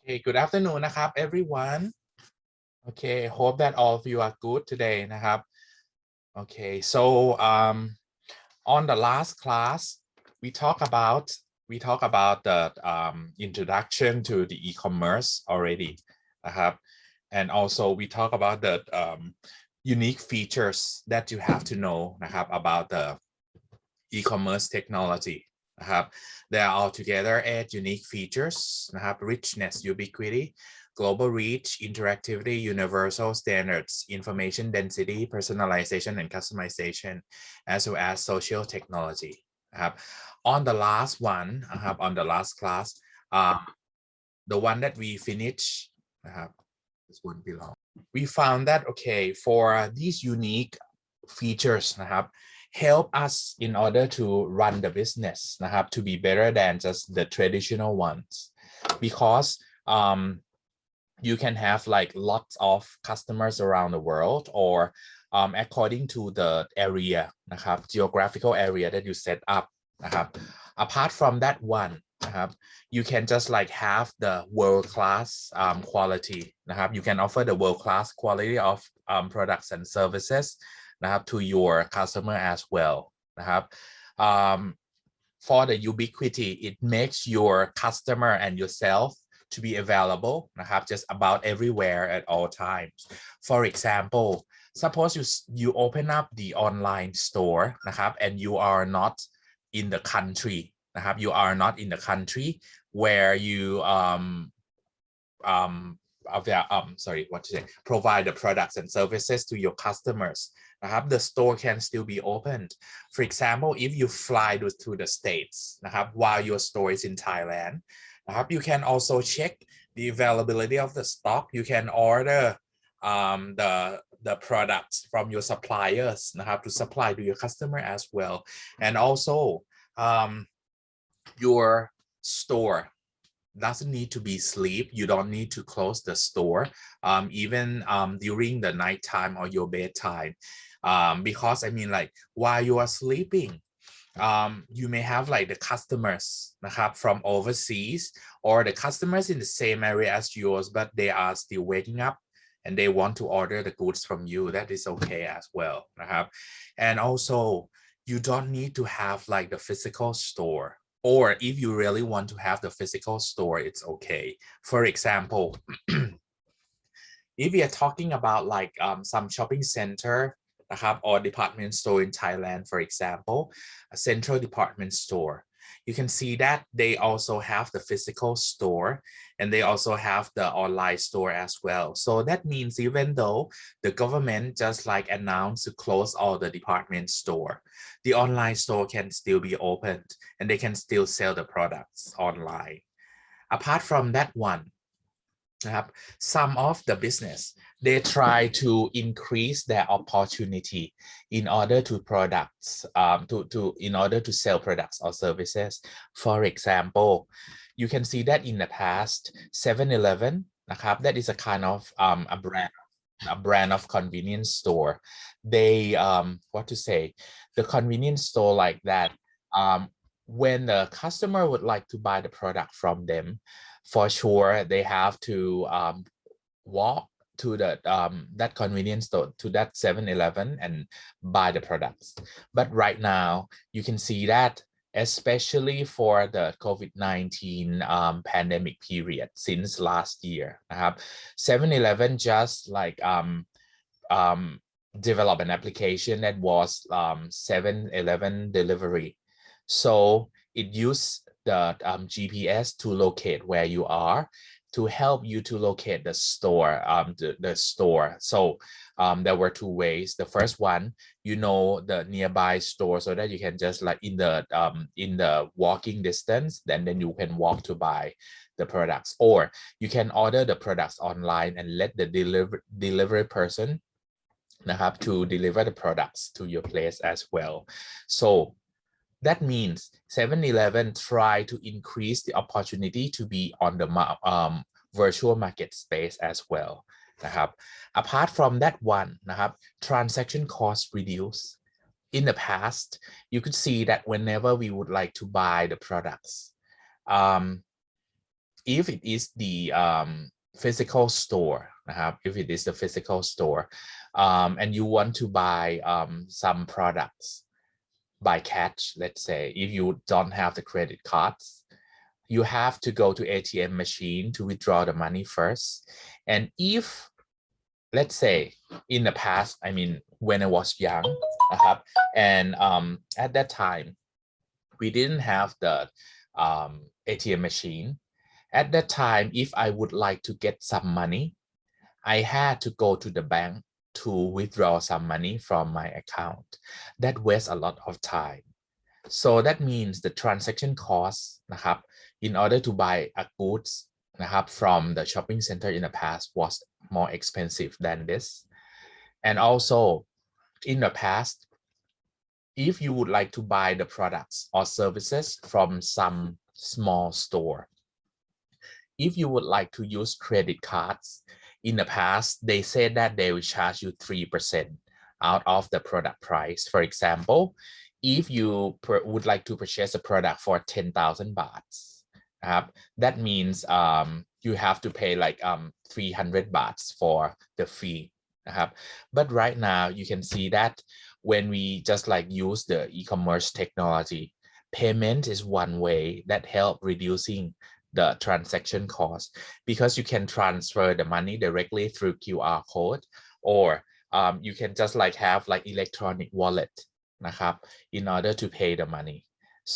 Okay, good afternoon นะครับ everyone. Okay, hope that all of you are good today นะครับ Okay, so on the last class we talk about the introduction to the e-commerce already นะครับ and also we talk about the unique features that you have to know นะครับ about the e-commerce technology นะครับ There are altogether 8 unique features นะครับ richness, ubiquity, global reach, interactivity, universal standards, information density, personalization and customization, as well as social technology นะครับ On the last one นะครับ on the last class the one that we finished นะครับ this one below we found that okay for these unique features นะครับ help us in order to run the business นะครับ to be better than just the traditional ones because you can have like lots of customers around the world or according to the area นะครับ geographical area that you set up นะครับ apart from that one นะครับ you can just like have the world-class quality นะครับ you can offer the world-class quality of products and services นะครับ to your customer as well นะครับ for the ubiquity it makes your customer and yourself to be available นะครับ just about everywhere at all times. For example, suppose you open up the online store นะครับ and you are not in the country นะครับ you are not in the country where you provide the products and services to your customers นะครับ the store can still be opened. For example, if you fly to the States นะครับ while your store is in Thailand นะครับ, you can also check the availability of the stock. You can order the products from your suppliers นะครับ to supply to your customer as well. And also your store doesn't need to be sleep. You don't need to close the store even during the night time or your bedtime because I mean like while you are sleeping you may have like the customers นะครับ from overseas or the customers in the same area as yours but they are still waking up and they want to order the goods from you. That is okay as well นะครับ and also you don't need to have like the physical store. Or if you really want to have the physical store, it's okay. For example, if we are talking about like some shopping center นะครับ or department store in Thailand, for example, a central department store, you can see that they also have the physical store and they also have the online store as well. So that means even though the government just like announced to close all the department store, the online store can still be opened and they can still sell the products online. Apart from that one, some of the business they try to increase their opportunity in order to in order to sell products or services. For example, you can see that in the past 7-Eleven นะครับ that is a kind of a brand of convenience store. They what to say, the convenience store like that, when the customer would like to buy the product from them, for sure they have to walk to the that convenience store, to that 7-Eleven and buy the products. But right now you can see that especially for the COVID-19 pandemic period since last year นะครับ 7-Eleven just like develop an application that was 7-Eleven delivery. So it used the GPS to locate where you are to help you to locate the store, the store. So there were 2 ways. The first one, you know the nearby store so that you can just like in the walking distance, then you can walk to buy the products, or you can order the products online and let the delivery person นะครับ to deliver the products to your place as well. So that means 7-Eleven try to increase the opportunity to be on the virtual market space as well นะครับ apart from that one นะครับ transaction cost reduce. In the past you could see that whenever we would like to buy the products if it is the physical store นะครับ if it is the physical store and you want to buy some products by cash, let's say if you don't have the credit cards, you have to go to ATM machine to withdraw the money first. And if, let's say in the past, I mean when I was young นะครับ and at that time we didn't have the ATM machine. At that time, if I would like to get some money, I had to go to the bank to withdraw some money from my account. That wastes a lot of time. So that means the transaction cost นะครับ in order to buy a goods นะครับ from the shopping center in the past was more expensive than this. And also in the past, if you would like to buy the products or services from some small store, if you would like to use credit cards, in the past, they said that they will charge you 3% out of the product price. For example, if you would like to purchase a product for 10,000 baht, that means you have to pay like 300 baht for the fee. But right now, you can see that when we just like use the e-commerce technology, payment is one way that help reducing the transaction cost, because you can transfer the money directly through QR code, or you can just like have like electronic wallet นะครับ in order to pay the money.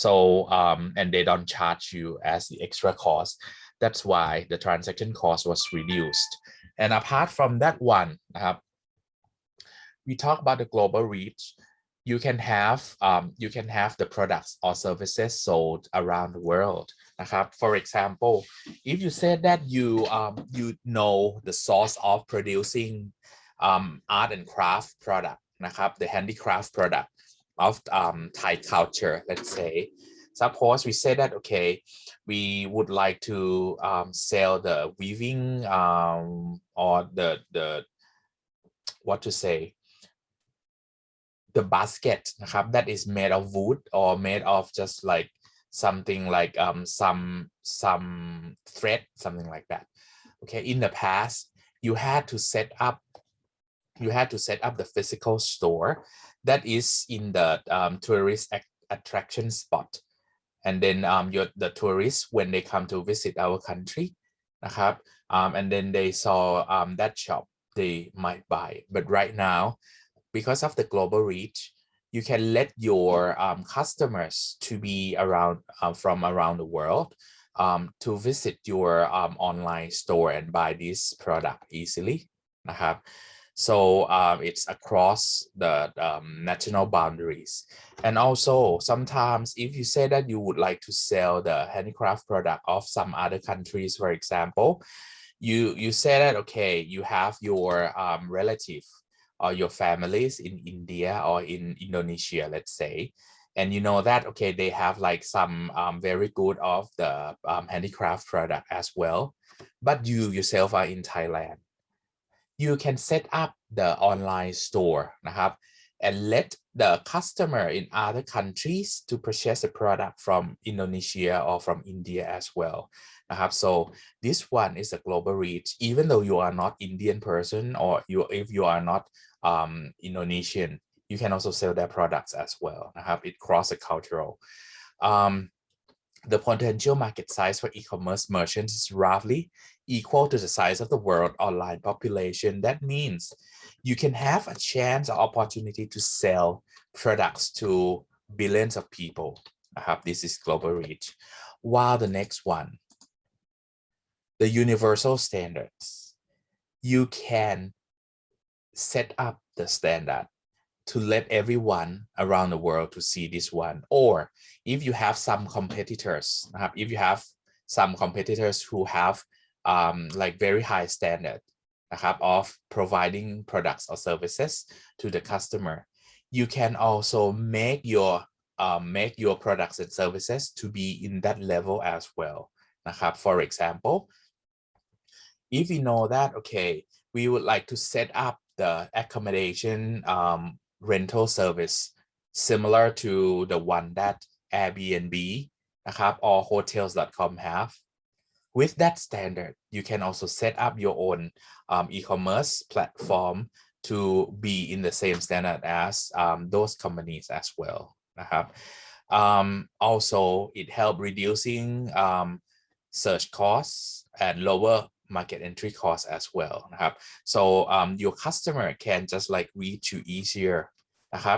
So and they don't charge you as the extra cost. That's why the transaction cost was reduced. And apart from that one, we talk about the global reach. You can have the products or services sold around the world นะครับ For example, if you said that you know the source of producing art and craft product นะครับ the handicraft product of Thai culture, let's say. Suppose we say that, okay, we would like to sell the weaving or the what to say, the basket นะครับ that is made of wood or made of just like something like some thread, something like that. Okay, in the past you had to set up the physical store that is in the tourist attraction spot, and then the tourists, when they come to visit our country นะครับ and then they saw that shop, they might buy it. But right now, because of the global reach, you can let your customers to be around from around the world to visit your online store and buy this product easily นะครับ. So it's across the national boundaries. And also sometimes if you say that you would like to sell the handicraft product of some other countries, for example, you say that, okay, you have your relative or your families in India or in Indonesia, let's say, and you know that, okay, they have like some very good of the handicraft product as well, but you yourself are in Thailand. You can set up the online store นะครับ and let the customer in other countries to purchase a product from Indonesia or from India as well นะครับ so this one is a global reach, even though you are not Indian person, or if you are not Indonesian, you can also sell their products as well นะครับ it cross a cultural. The potential market size for e-commerce merchants is roughly equal to the size of the world online population. That means you can have a chance or opportunity to sell products to billions of people. This is global reach. While the next one, the universal standards, you can set up the standard to let everyone around the world to see this one. Or if you have some competitors, if you have some competitors who have like very high standard of providing products or services to the customer, you can also make your products and services to be in that level as well. For example, if we know that, okay, we would like to set up the accommodation rental service similar to the one that Airbnb นะครับ or hotels.com have. with that standard, you can also set up your own e-commerce platform to be in the same standard as those companies as well. Also, it helps reducing search costs and lower market entry costs as well. So your customer can just like reach you easier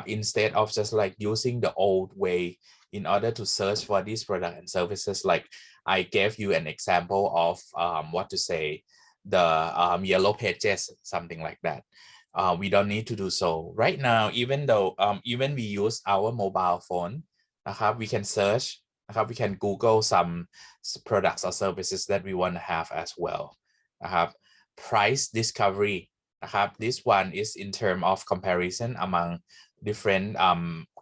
instead of just like using the old way in order to search for these products and services. Like I gave you an example of what to say, the yellow pages, something like that. We don't need to do so right now, even though even we use our mobile phone, we can search, we can Google some products or services that we want to have as well. Price discovery, this one is in terms of comparison among different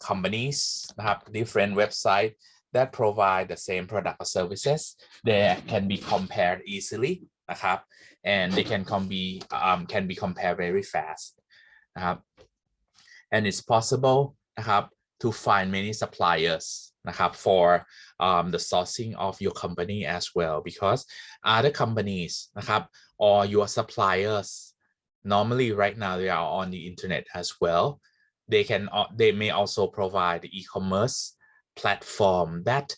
companies, different websites that provide the same product or services. They can be compared easily, and they can be compared very fast. And it's possible to find many suppliers for the sourcing of your company as well, because other companies or your suppliers normally right now they are on the internet as well. They may also provide the e-commerce platform that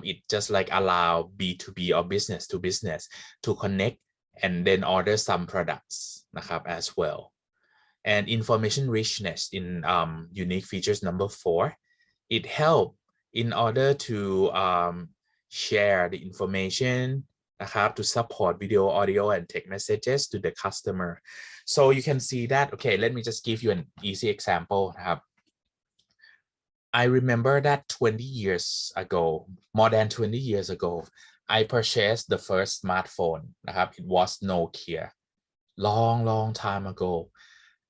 it just like allow B2B or business to business to connect and then order some products as well. And information richness in unique features number 4, it helps in order to share the information to support video, audio, and text messages to the customer. So you can see that, okay, let me just give you an easy example. I remember that 20 years ago, more than 20 years ago, I purchased the first smartphone. It was Nokia, long time ago.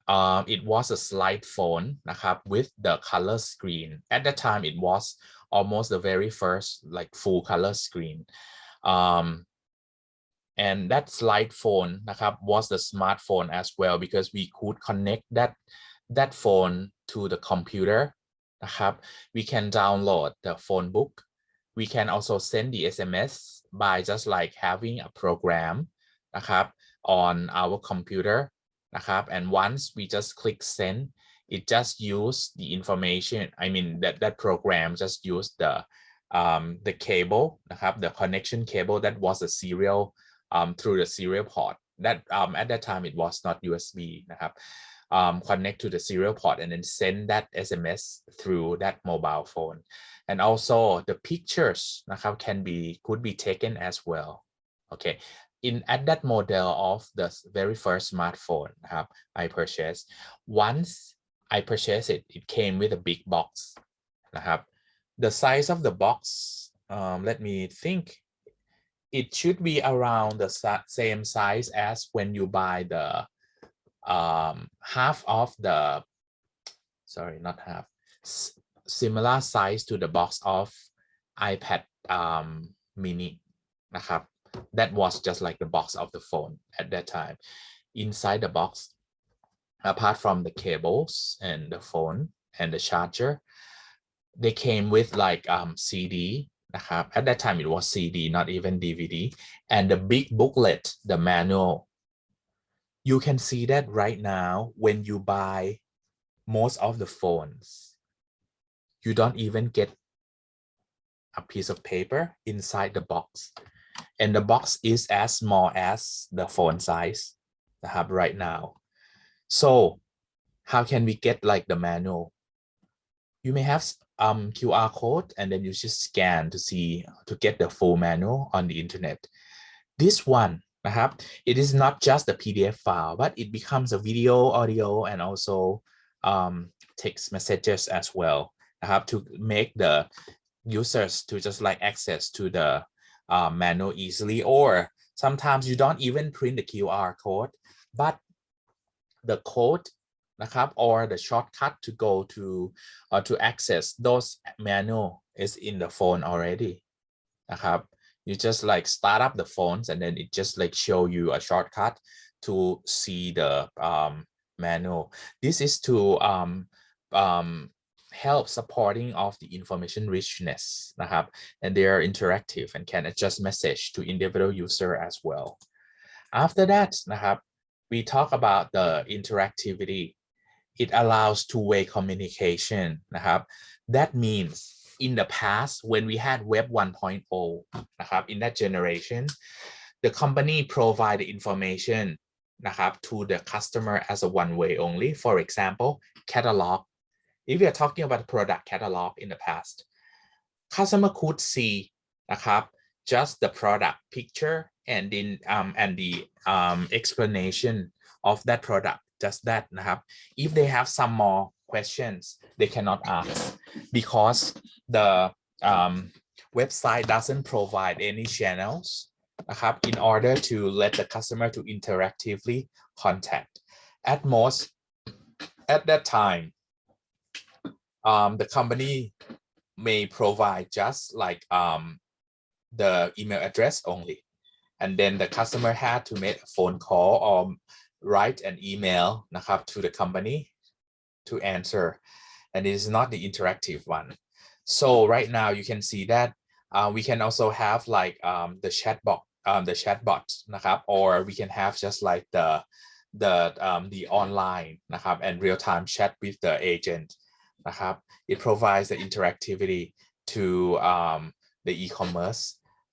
It was a slide phone with the color screen. At that time, it was almost the very first like full color screen. And that slide phone was the smartphone as well, because we could connect that phone to the computer. We can download the phone book. We can also send the SMS by just like having a program on our computer. And once we just click send, it just use the information. I mean that program just used the cable, the connection cable that was a serial through the serial port. That at that time it was not USB. Connect to the serial port and then send that SMS through that mobile phone. And also the pictures could be taken as well. Okay. At that model of the very first smartphone I purchased, once I purchased it, it came with a big box. The size of the box, let me think, it should be around the same size as when you buy the half of the, sorry, not half, similar size to the box of iPad mini. That was just like the box of the phone at that time. Inside the box, apart from the cables and the phone and the charger, they came with like CD. At that time it was CD, not even DVD, and the big booklet, the manual. You can see that right now when you buy most of the phones, you don't even get a piece of paper inside the box. And the box is as small as the phone size right now. So how can we get like the manual? You may have QR code and then you just scan to get the full manual on the internet. This one, it is not just a PDF file, but it becomes a video, audio, and also text messages as well. To make the users to just like access to the manual easily, or sometimes you don't even print the QR code, but the code or the shortcut to go to access those manual is in the phone already. You just like start up the phones and then it just like show you a shortcut to see the manual. This is to help supporting of the information richness นะครับ and they are interactive and can adjust message to individual user as well. After that นะครับ we talk about the interactivity. It allows two-way communication นะครับ that means in the past when we had web 1.0 นะครับ in that generation the company provide the information นะครับ to the customer as a one way only. For example, catalog. If we are talking about product catalog in the past, customer could see นะครับ just the product picture and the explanation of that product, just that นะครับ if they have some more questions they cannot ask because the website doesn't provide any channels นะครับ in order to let the customer to interactively contact. At most at that time the company may provide just like the email address only, and then the customer had to make a phone call or write an email นะครับ to the company to answer, and it is not the interactive one. So right now you can see that we can also have like the chatbot นะครับ or we can have just like the online นะครับ and real-time chat with the agent นะครับ. It provides the interactivity to the e-commerce.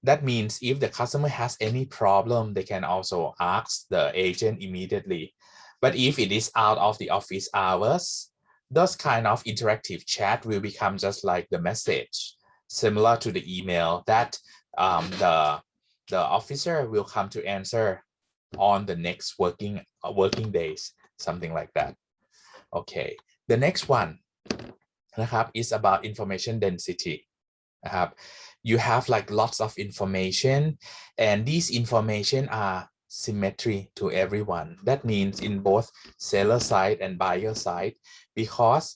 That means if the customer has any problem they can also ask the agent immediately. But if it is out of the office hours, those kind of interactive chat will become just like the message, similar to the email that the officer will come to answer on the next working days, something like that. Okay, the next one นะครับ is about information density นะครับ you have like lots of information and these information are symmetry to everyone. That means in both seller side and buyer side, because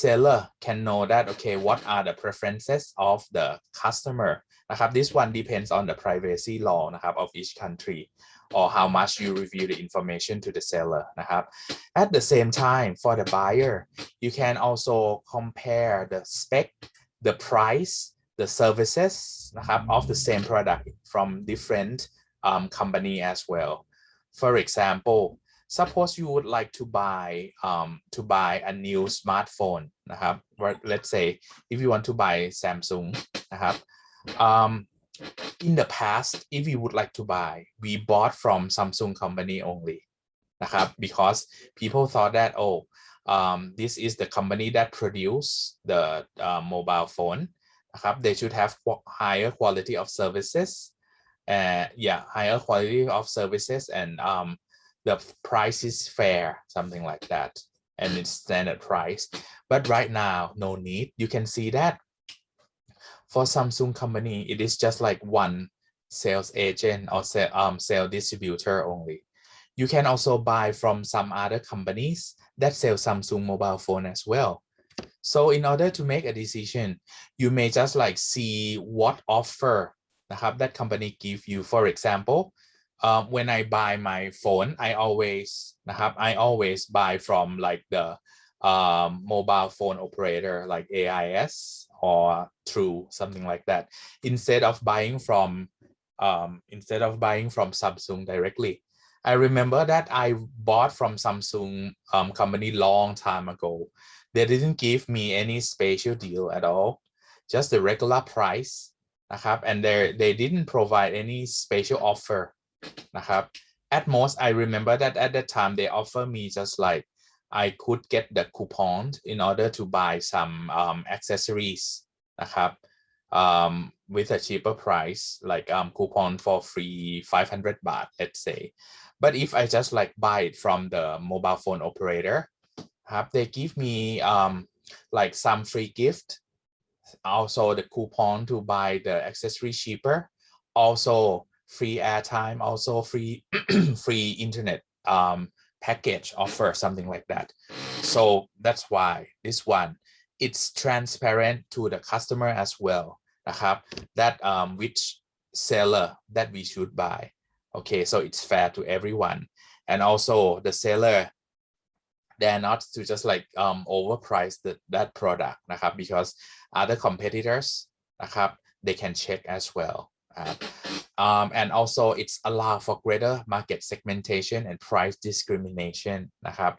seller can know that okay what are the preferences of the customer นะครับ this one depends on the privacy law นะครับ of each country or how much you reveal the information to the seller นะครับ at the same time for the buyer you can also compare the spec, the price, the services นะครับ of the same product from different company as well. For example, suppose you would like to buy a new smartphone นะครับ let's say if you want to buy Samsung นะครับ in the past if we would like to buy we bought from Samsung company only นะครับ because people thought that oh this is the company that produce the mobile phone นะครับ they should have higher quality of services higher quality of services and the price is fair, something like that, and it's standard price. But right now no need. You can see that for Samsung company it is just like one sales agent or sales distributor only. You can also buy from some other companies that sell Samsung mobile phone as well. So in order to make a decision you may just like see what offer นะครับ that company give you. For example when I buy my phone I always นะครับ I always buy from like the mobile phone operator like AIS or True, something like that, instead of buying from Samsung directly. I remember that I bought from Samsung company long time ago. They didn't give me any special deal at all, just the regular price นะครับ and they didn't provide any special offer นะครับ. At most I remember that at that time they offer me just like I could get the coupon in order to buy some accessories นะครับ with a cheaper price like coupon for free 500 baht, let's say. But if I just like buy it from the mobile phone operator ครับ they give me like some free gift, also the coupon to buy the accessory cheaper, also free airtime, also free free internet package offer, something like that. So that's why this one it's transparent to the customer as well นะครับ that which seller that we should buy. Okay, so it's fair to everyone, and also the seller They are not to just like overprice that product นะครับ because other competitors นะครับ they can check as well. And also it's allow for greater market segmentation and price discrimination นะครับ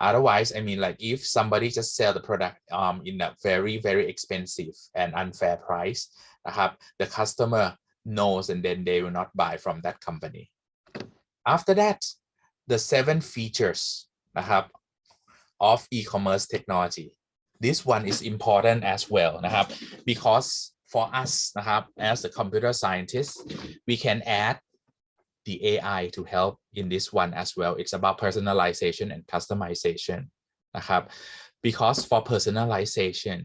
otherwise I mean like if somebody just sell the product in a very expensive and unfair price นะครับ the customer knows and then they will not buy from that company. After that the 7 features นะครับ of e-commerce technology. This one is important as well นะครับ because for us นะครับ as a computer scientist we can add the AI to help in this one as well. It's about personalization and customization นะครับ because for personalization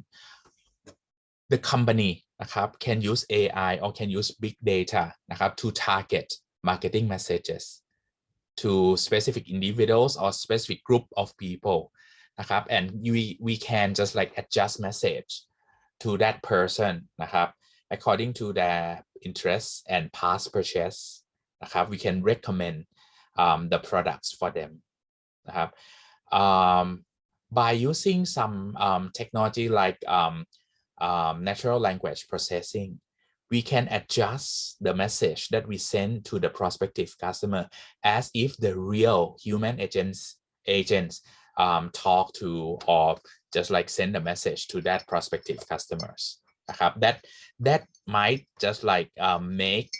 the company นะครับ can use AI or can use big data นะครับ to target marketing messages to specific individuals or specific group of people นะครับ and we can just like adjust message to that person นะครับ according to their interests and past purchase นะครับ we can recommend the products for them นะครับ by using some technology like natural language processing we can adjust the message that we send to the prospective customer as if the real human agents talk to or just like send a message to that prospective customers นะครับ that might just like make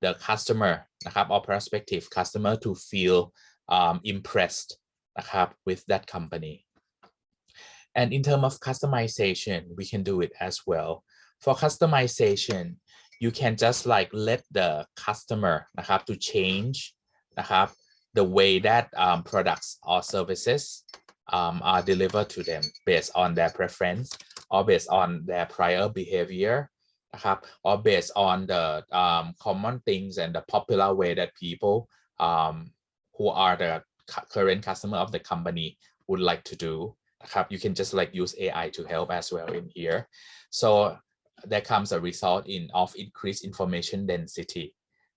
the customer นะครับ or prospective customer to feel impressed นะครับ with that company. And in terms of customization we can do it as well. For customization you can just like let the customer นะครับ to change นะครับ the way that products or services are delivered to them based on their preference or based on their prior behavior นะครับ or based on the common things and the popular way that people who are the current customer of the company would like to do นะครับ you can just like use AI to help as well in here. So there comes a result of increased information density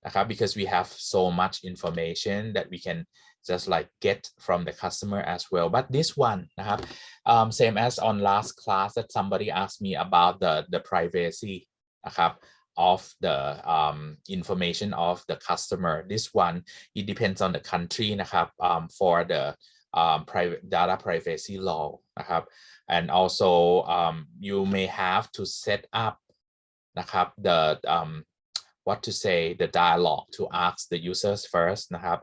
นะครับ because we have so much information that we can just like get from the customer as well. But this one นะครับ same as on last class that somebody asked me about the privacy นะครับ of the information of the customer. This one it depends on the country นะครับ for the private data privacy law นะครับ and also you may have to set up นะครับ the what to say the dialogue to ask the users first นะครับ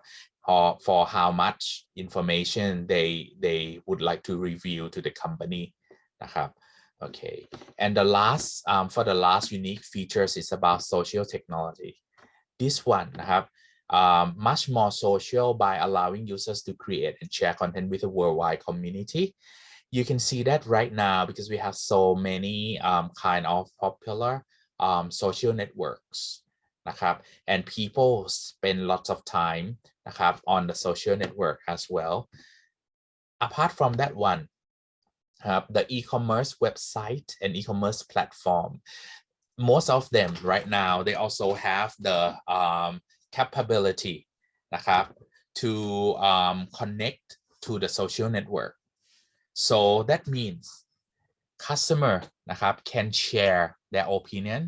for how much information they would like to reveal to the company นะครับ okay and the last for the last unique features is about social technology. This one นะครับ much more social by allowing users to create and share content with a worldwide community. You can see that right now because we have so many kind of popular social networks นะครับ and people spend lots of time นะครับ on the social network as well. Apart from that one the e-commerce website and e-commerce platform most of them right now they also have the capability นะครับ to connect to the social network. So that means customer นะครับ can share their opinion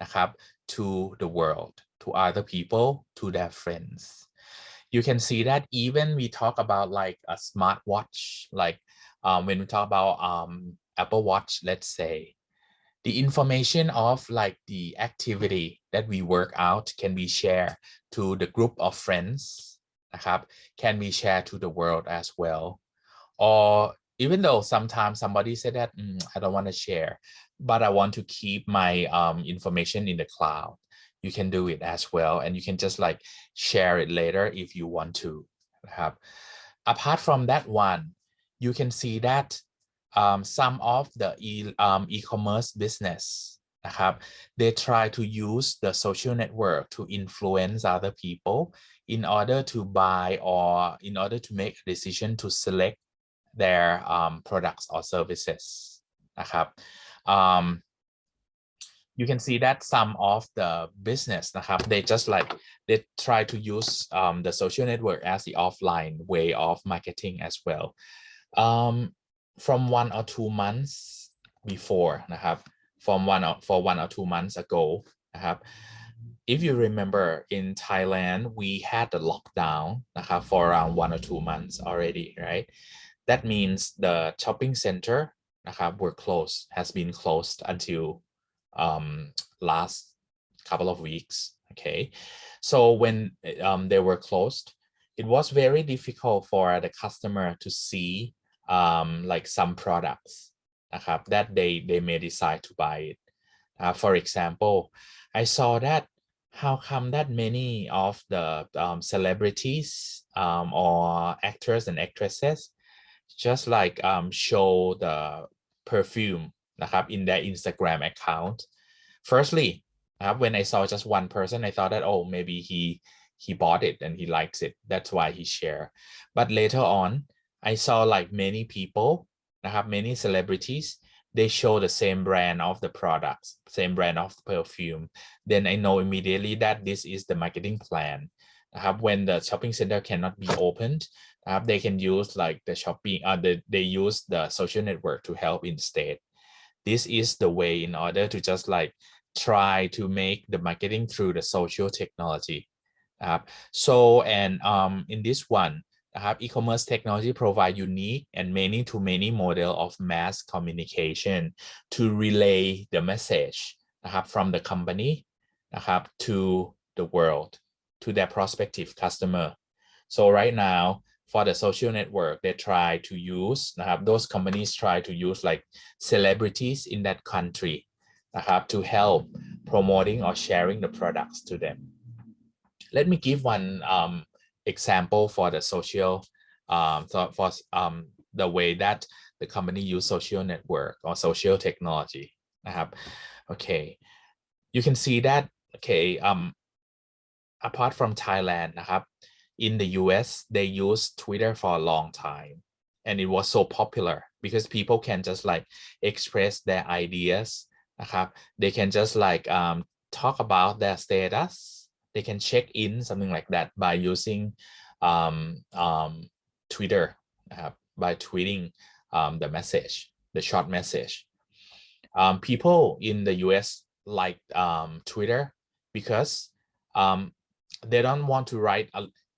นะครับ to the world, to other people, to their friends. You can see that even we talk about like a smartwatch, like when we talk about Apple Watch, let's say, the information of like the activity that we work out can be shared to the group of friends นะครับ can be shared to the world as well. Or even though sometimes somebody said that I don't want to share but I want to keep my information in the cloud, you can do it as well and you can just like share it later if you want to นะครับ apart from that one you can see that some of the e-commerce business นะครับ they try to use the social network to influence other people in order to buy or in order to make a decision to select their products or services นะครับ you can see that some of the business นะครับ they just like they try to use the social network as the offline way of marketing as well From 1 or 2 months beforeนะครับfor 1 or 2 months agoนะครับif you remember in Thailand we had the lockdownนะครับfor around 1 or 2 months already, right? That means the shopping centerนะครับwere closed, has been closed until last couple of weeks. Okay, so when they were closed, it was very difficult for the customer to see like some products that they may decide to buy it. For example, I saw that how come that many of the celebrities or actors and actresses just like show the perfume in their Instagram account. Firstly, when I saw just one person, I thought that, oh, maybe he bought it and he likes it. That's why he shared. But later on, I saw like many people, many celebrities, they show the same brand of the products, same brand of perfume. Then I know immediately that this is the marketing plan. When the shopping center cannot be opened, they can use like the shopping, they use the social network to help instead. This is the way in order to just like try to make the marketing through the social technology. So, and in this one, e-commerce technology provide unique and many-to-many model of mass communication to relay the message from the company to the world, to their prospective customer. So right now, for the social network, they try to use, those companies try to use like celebrities in that country to help promoting or sharing the products to them. Let me give one example for the social, for the way that the company use social network or social technology. Okay, you can see that, okay, apart from Thailand, in the US, they used Twitter for a long time. And it was so popular because people can just like express their ideas. They can just like talk about their status. They can check in, something like that, by using Twitter, by tweeting the message, the short message. People in the US like Twitter because they don't want to write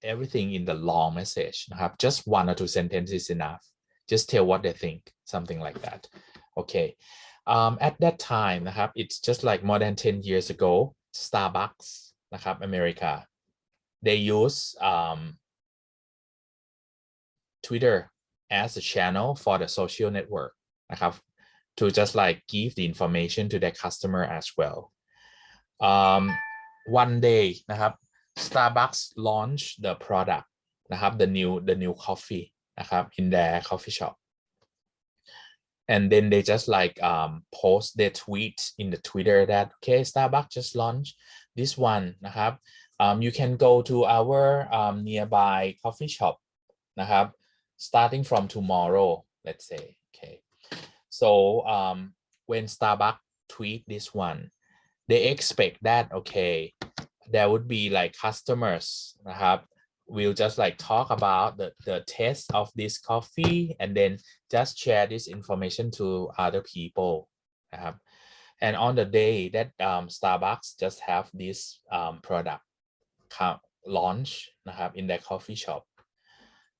everything in the long message. Just 1 or 2 sentences enough. Just tell what they think, something like that. Okay. At that time, it's just like more than 10 years ago, Starbucks, America, they use Twitter as a channel for the social network, to just like give the information to their customer as well. One day, Starbucks launched the product, the new coffee, in their coffee shop. And then they just like post their tweet in the Twitter that, okay, Starbucks just launched this one. You can go to our nearby coffee shop, starting from tomorrow, let's say. Okay. So when Starbucks tweet this one, they expect that, okay, there would be like customers will just like talk about the taste of this coffee and then just share this information to other people. And on the day that Starbucks just have this product launch in their coffee shop,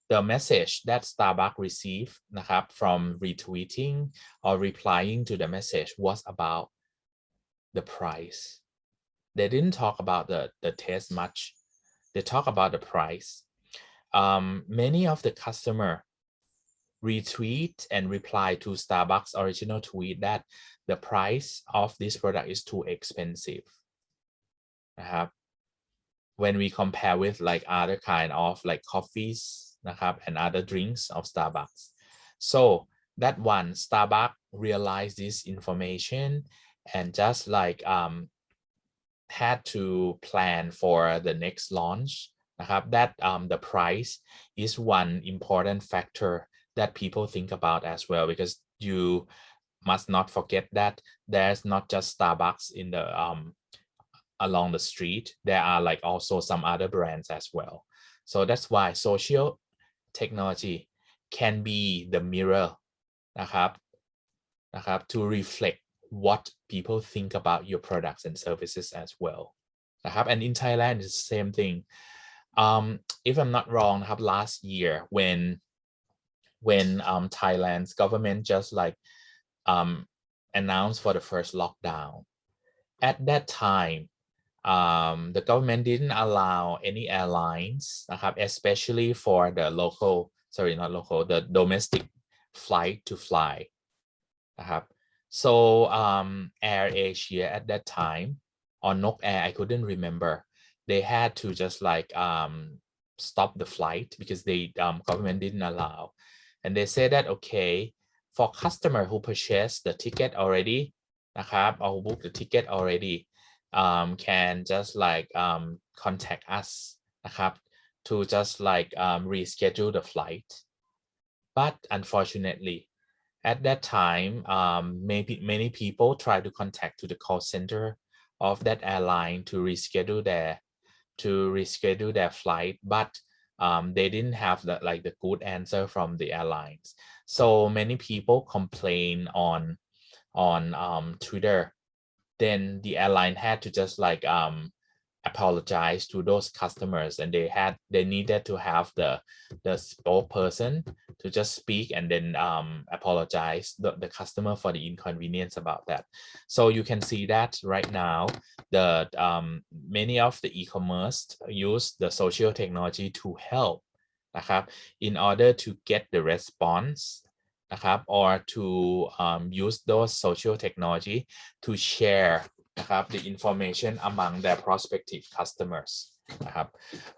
the message that Starbucks received from retweeting or replying to the message was about the price. They didn't talk about the taste much. They talk about the price. Many of the customer retweet and reply to Starbucks original tweet that the price of this product is too expensive. When we compare with like other kind of like coffees and other drinks of Starbucks. So that one, Starbucks realized this information and just like had to plan for the next launch, that the price is one important factor that people think about as well, because you must not forget that there's not just Starbucks in the along the street. There are like also some other brands as well. So that's why social technology can be the mirror นะครับ to reflect what people think about your products and services as well นะครับ and in Thailand it's the same thing if I'm not wrong นะครับ last year when Thailand's government just like announced for the first lockdown at that time the government didn't allow any airlines นะครับ especially for the local sorry not local the domestic flight to fly นะครับ so Air Asia at that time or Nok Air I couldn't remember they had to just like stop the flight because they government didn't allow and they said that okay for customer who purchased the ticket already นะครับ or who booked the ticket already can just like contact us นะครับ to just like reschedule the flight but unfortunately at that time maybe many people try to contact to the call center of that airline to reschedule their flight but they didn't have the good answer from the airlines so many people complain on Twitter then the airline had to just like apologize to those customers and they needed to have the spokesperson to just speak and then apologize the customer for the inconvenience about that so you can see that right now the many of the e-commerce use the social technology to help นะครับ in order to get the response นะครับ or to use those social technology to share นะครับ the information among their prospective customers นะครับ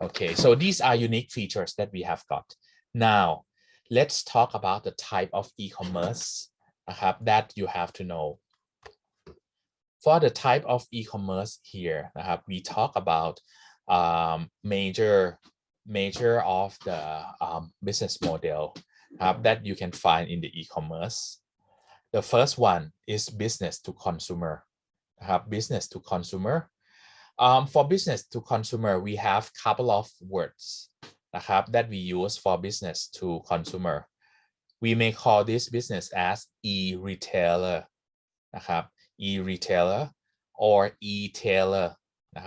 okay so these are unique features that we have got now let's talk about the type of e-commerce นะครับ that you have to know for the type of e-commerce here นะครับ we talk about major of the business model that you can find in the e-commerce the first one is business to consumer business to consumer for business to consumer we have couple of words that we use for business to consumer we may call this business as e-retailer e-retailer or e-tailer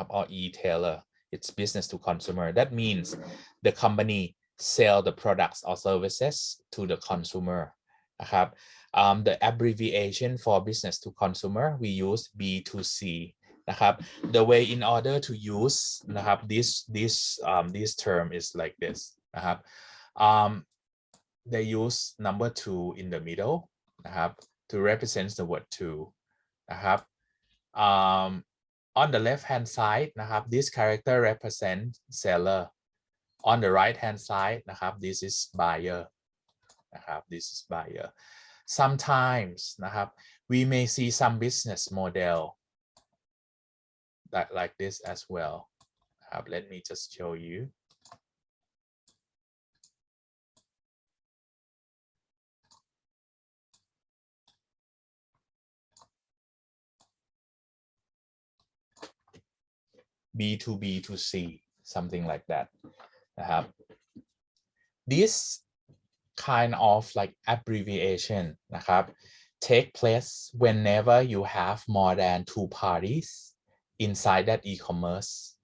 or e-tailer it's business to consumer that means the company sell the products or services to the consumer the abbreviation for business to consumer we use B2C the way in order to use this term is like this they use number 2 in the middle to represent the word to on the left hand side this character represents seller on the right hand side this is buyer this is buyer sometimes we may see some business model that like this as well let me just show you B2B to C something like that this kind of like abbreviation take place whenever you have more than 2 parties inside that e-commerce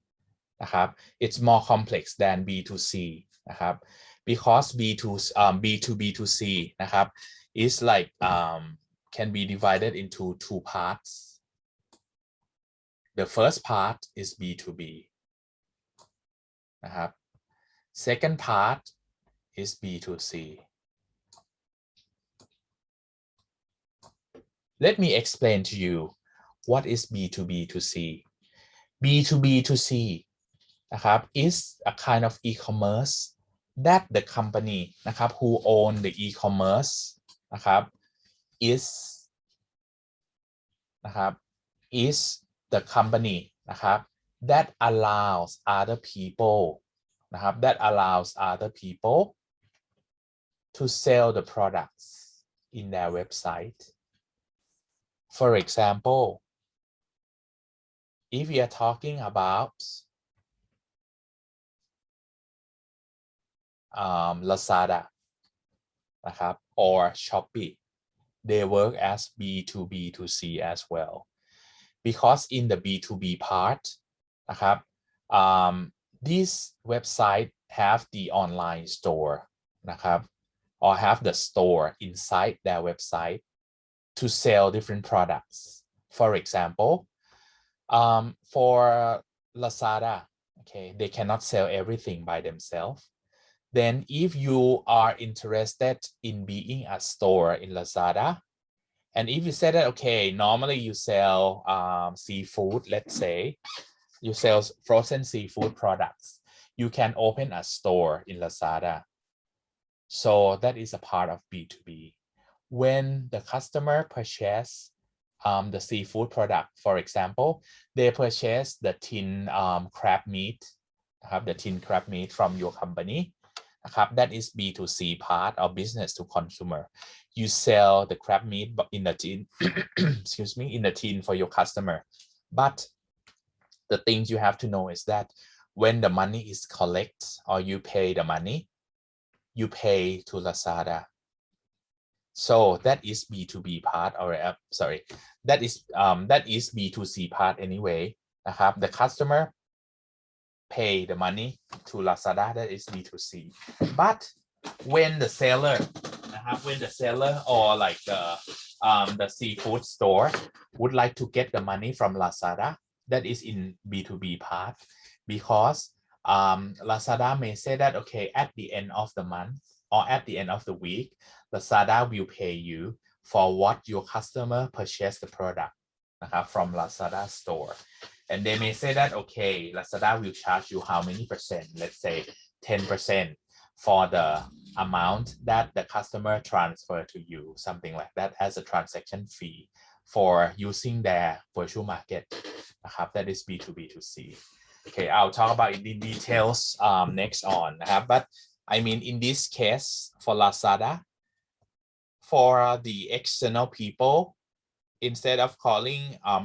it's more complex than B2C because B2B to C is like can be divided into 2 parts the first part is B2B second part is B2C let me explain to you what is B2B to C B2B to C is a kind of e-commerce that the company who own the e-commerce is the company that allows other people to sell the products in their website for example if we are talking about Lazada นะครับ or Shopee they work as B2B2C as well because in the B2B part นะครับ this website have the online store นะครับ or have the store inside their website to sell different products for example for Lazada okay they cannot sell everything by themselves then if you are interested in being a store in Lazada and if you say that okay normally you sell seafood let's say you sell frozen seafood products you can open a store in Lazada so that is a part of B2B when the customer purchase the seafood product for example they purchase the tin crab meat นะครับ the tin crab meat from your company นะครับ that is B2C part of business to consumer you sell the crab meat in the tin excuse me in the tin for your customer but the things you have to know is that when the money is collected or you pay the money you pay to Lazada so that is B2B part or sorry that is B2C part anyway นะครับ the customer pay the money to Lazada that is B2C but when the seller นะครับ when the seller or like the seafood store would like to get the money from Lazada that is in B2B part because Lazada may say that okay at the end of the month or at the end of the week Lazada will pay you for what your customer purchased the product นะครับ from Lazada store and they may say that okay Lazada will charge you how many percent let's say 10% for the amount that the customer transfer to you something like that as a transaction fee for using their virtual market นะครับ that is B2B2C okay I'll talk about it in details next on นะครับ but I mean in this case for Lazada for the external people instead of calling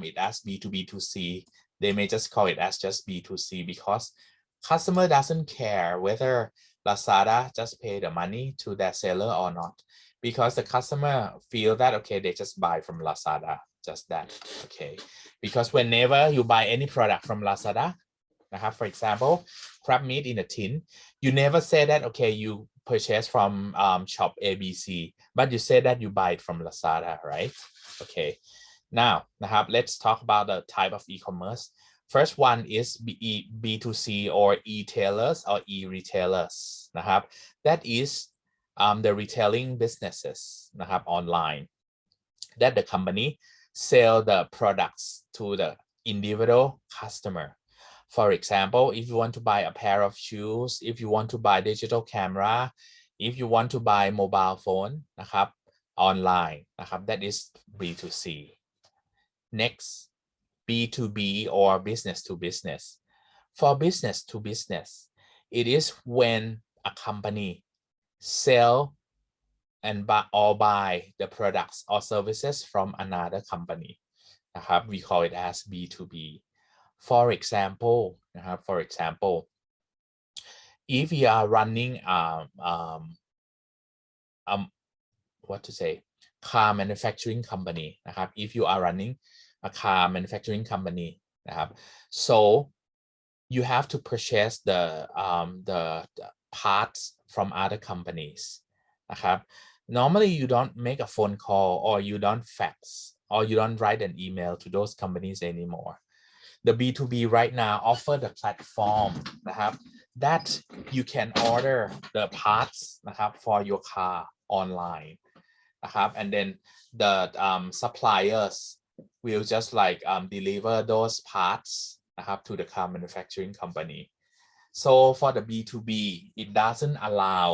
it as B2B2C they may just call it as just B2C because customer doesn't care whether Lazada just pay the money to their seller or not because the customer feel that okay they just buy from Lazada just that okay because whenever you buy any product from Lazada นะครับ for example crab meat in a tin you never say that okay you purchase from shop ABC but you say that you buy it from Lazada right okay now นะครับ let's talk about the type of e-commerce first one is B2C or e-tailers or e-retailers นะครับ that is the retailing businesses นะครับ online that the company sell the products to the individual customer for example if you want to buy a pair of shoes if you want to buy digital camera if you want to buy mobile phone นะครับ online นะครับ that is B2C next B2B or business to business for business to business it is when a company sell and buy the products or services from another company นะครับ we call it as B2B for example นะครับ for example if you are running what to say car manufacturing company นะครับ if you are running a car manufacturing company นะครับ so you have to purchase the parts from other companies นะครับ normally you don't make a phone call or you don't fax or you don't write an email to those companies anymore the B2B right now offer the platform นะครับ that you can order the parts นะครับ for your car online นะครับ and then the suppliers will just like deliver those parts นะครับ to the car manufacturing company so for the B2B it doesn't allow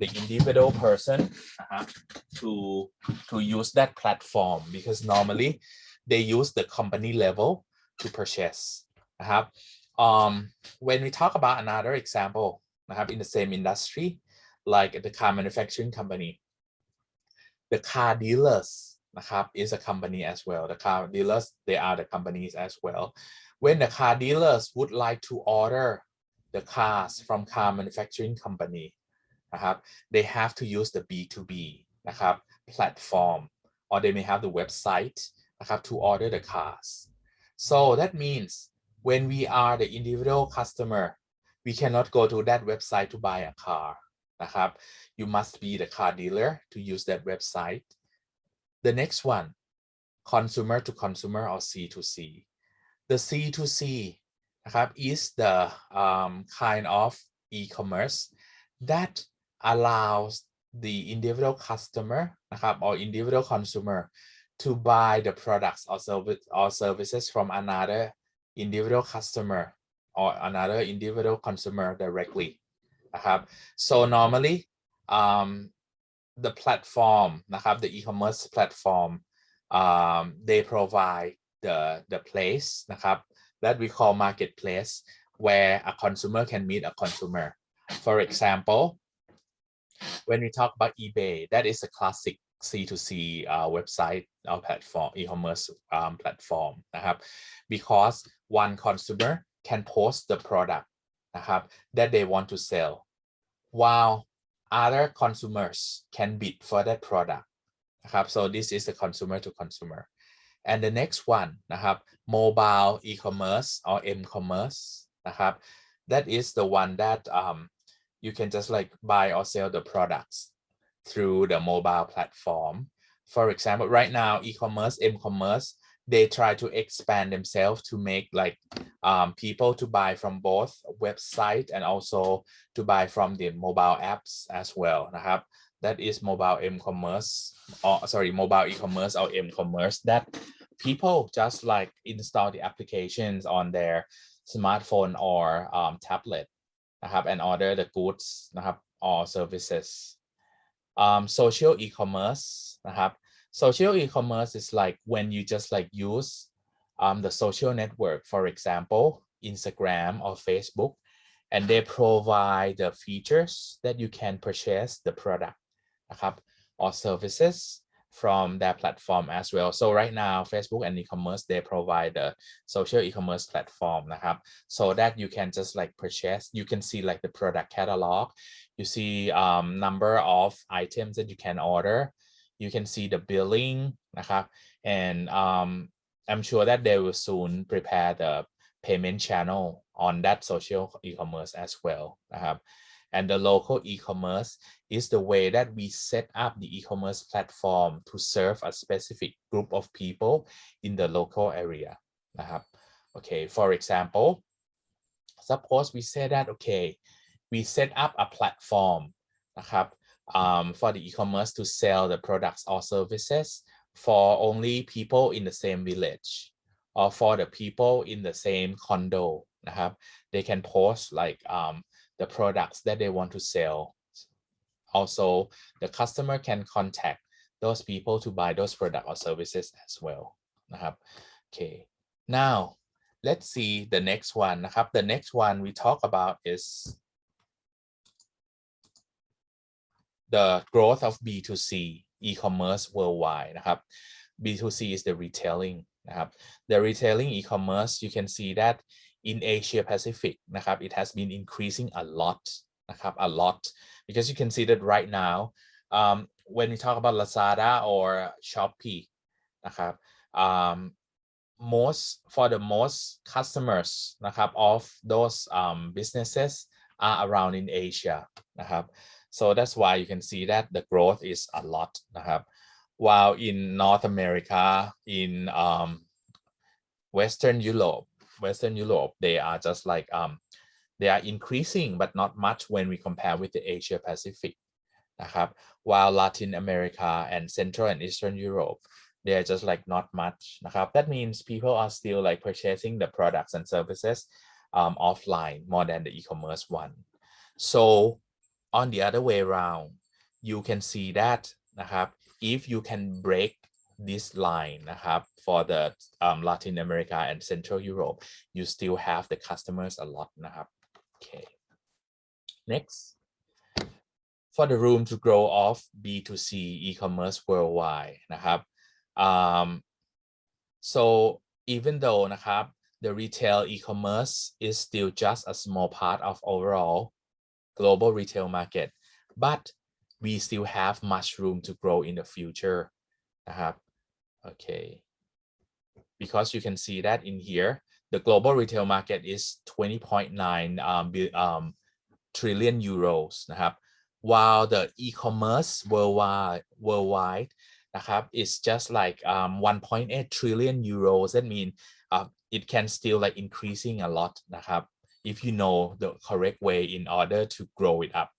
the individual person นะครับ to use that platform because normally they use the company level to purchase นะครับ when we talk about another example นะครับ in the same industry like the car manufacturing company the car dealers นะครับ is a company as well the car dealers they are the companies as well when the car dealers would like to order the cars from car manufacturing company นะครับ they have to use the B2B นะครับ platform or they may have the website นะครับ to order the cars so that means when we are the individual customer we cannot go to that website to buy a car นะครับ you must be the car dealer to use that website the next one consumer to consumer or C2C the C2C นะครับ is the kind of e-commerce that allows the individual customer นะครับ or individual consumer to buy the products or services from another individual customer or another individual consumer directly นะครับ so normally the platform นะครับ the e-commerce platform they provide the place นะครับ that we call marketplace where a consumer can meet a consumer for example when we talk about eBay that is a classic C2C website or platform e-commerce platform นะครับ because one consumer can post the product นะครับ that they want to sell while other consumers can bid for that product นะครับ so this is the consumer to consumer and the next one นะครับ mobile e-commerce or m-commerce นะครับ that is the one that you can just like buy or sell the products through the mobile platform for example right now e-commerce m-commerce they try to expand themselves to make like people to buy from both website and also to buy from the mobile apps as well นะครับ that is mobile m-commerce or sorry mobile e-commerce or m-commerce that people just like install the applications on their smartphone or tablet นะครับ and order the goods นะครับ or services social e-commerce นะครับ social e-commerce is like when you just like use the social network for example Instagram or Facebook and they provide the features that you can purchase the product นะครับ or services from their platform as well so right now Facebook and e-commerce they provide the social e-commerce platform นะครับ so that you can just like purchase you can see like the product catalog you see number of items that you can order you can see the billing นะครับ and I'm sure that they will soon prepare the payment channel on that social e-commerce as well นะครับ and the local e-commerce is the way that we set up the e-commerce platform to serve a specific group of people in the local area นะครับ okay for example suppose we say that okay we set up a platform นะครับ for the e-commerce to sell the products or services for only people in the same village or for the people in the same condo นะครับ they can post like the products that they want to sell also the customer can contact those people to buy those products or services as well นะครับ okay now let's see the next one นะครับ the next one we talk about is the growth of B2C e-commerce worldwide นะครับ B2C is the retailing นะครับ the retailing e-commerce you can see that in Asia Pacific นะครับ it has been increasing a lot นะครับ a lot because you can see that right now when we talk about Lazada or Shopee นะครับ for the most customers นะครับ of those businesses are around in Asia นะครับ so that's why you can see that the growth is a lot นะครับ while in North America in Western Europe they are just like they are increasing but not much when we compare with the Asia Pacific นะครับ while Latin America and Central and Eastern Europe they're just like not much นะครับ that means people are still like purchasing the products and services offline more than the e-commerce one so on the other way around you can see that นะครับ if you can break this line นะครับ for the Latin America and Central Europe you still have the customers a lot นะครับ okay next for the room to grow of B2C e-commerce worldwide นะครับ so even though นะครับ the retail e-commerce is still just a small part of overall global retail market but we still have much room to grow in the future นะครับ okay because you can see that in here the global retail market is 20.9 trillion euros นะครับ while the e-commerce worldwide นะครับ is just like 1.8 trillion euros that means it can still like increasing a lot นะครับ if you know the correct way in order to grow it up